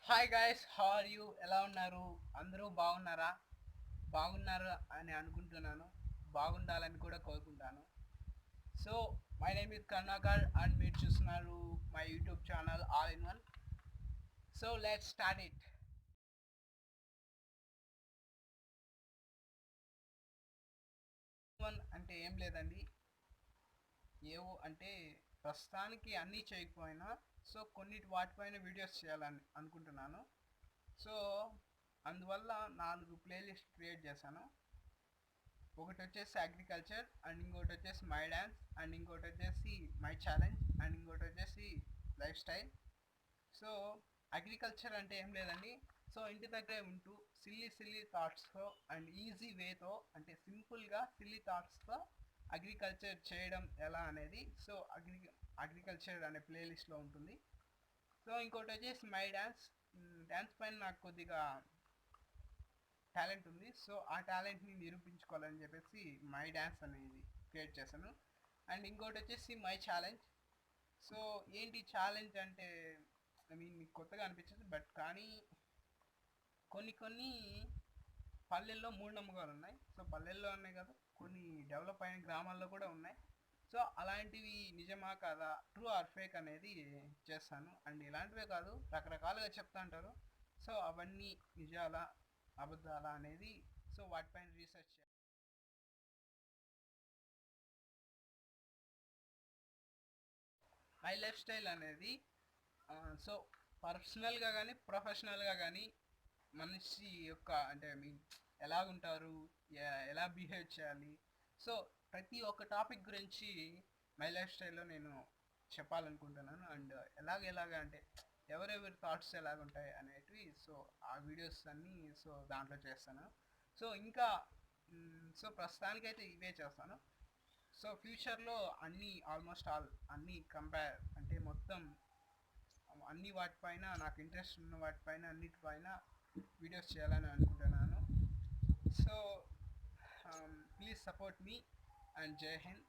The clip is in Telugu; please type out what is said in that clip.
Hi guys, how are you? ఎలా ఉన్నారు? అందరూ బాగున్నారా? బాగున్నారు అని అనుకుంటున్నాను. బాగుండాలని కూడా కోరుకుంటాను. So my name is Karnakar and మీరు చూస్తున్నారు my YouTube channel all in one. So let's start it. One అంటే ఏం లేదండి. ఏవో అంటే ప్రస్తుతానికి అన్నీ చేయకపోయినా సో కొన్నిటి వాటిపైన వీడియోస్ చేయాలని అనుకుంటున్నాను. సో అందువల్ల 4 ప్లేలిస్ట్ క్రియేట్ చేశాను. ఒకటి వచ్చేసి అగ్రికల్చర్, అండ్ ఇంకోటి వచ్చేసి మై డ్యాన్స్, అండ్ ఇంకోటి వచ్చేసి మై ఛాలెంజ్, అండ్ ఇంకోటి వచ్చేసి లైఫ్ స్టైల్. సో అగ్రికల్చర్ అంటే ఏం లేదండి. సో ఇంటి దగ్గరే ఉంటూ సిల్లీ సిల్లీ థాట్స్తో అండ్ ఈజీ వేతో అంటే సింపుల్గా సిల్లీ థాట్స్తో అగ్రికల్చర్ చేయడం ఎలా అనేది సో అగ్రికల్చర్ అనే ప్లేలిస్ట్లో ఉంటుంది. సో ఇంకోటి వచ్చేసి మై డ్యాన్స్. డ్యాన్స్ పైన నాకు కొద్దిగా టాలెంట్ ఉంది. సో ఆ టాలెంట్ని నిరూపించుకోవాలని చెప్పేసి మై డ్యాన్స్ అనేది క్రియేట్ చేశాను. అండ్ ఇంకోటి వచ్చేసి మై ఛాలెంజ్. సో ఏంటి ఛాలెంజ్ అంటే మీకు కొత్తగా అనిపించదు, బట్ కానీ కొన్ని కొన్ని పల్లెల్లో మూఢనమ్మకాలు ఉన్నాయి. సో పల్లెల్లో ఉన్నాయి కదా, కొన్ని డెవలప్ అయిన గ్రామాల్లో కూడా ఉన్నాయి. సో అలాంటివి నిజమా కాదా, ట్రూ ఆర్ ఫేక్ అనేది చేస్తాను. అండ్ ఇలాంటివే కాదు, రకరకాలుగా చెప్తా అంటారు. సో అవన్నీ నిజాలా అబద్ధాలా అనేది సో వాటిపైన రీసెర్చ్ చేయాలి. మై లైఫ్ స్టైల్ అనేది సో పర్సనల్గా కానీ ప్రొఫెషనల్గా కానీ మనిషి యొక్క అంటే ఎలాగుంటారు, ఎలా బిహేవ్ చేయాలి, సో ప్రతి ఒక్క టాపిక్ గురించి మై లైఫ్ స్టైల్లో నేను చెప్పాలనుకుంటున్నాను. అండ్ ఎలాగ అంటే ఎవరెవరి థాట్స్ ఎలాగుంటాయి అనేటివి సో ఆ వీడియోస్ అన్నీ సో దాంట్లో చేస్తాను. సో ఇంకా సో ప్రస్తుతానికైతే ఇవే చేస్తాను. సో ఫ్యూచర్లో అన్నీ ఆల్మోస్ట్ ఆల్ అన్నీ కంపేర్ అంటే మొత్తం అన్ని వాటిపైన నాకు ఇంట్రెస్ట్ ఉన్న వాటిపైన అన్నిటిపైన వీడియోస్ చేయాలని అనుకుంటున్నాను. So please support me and జై హింద్.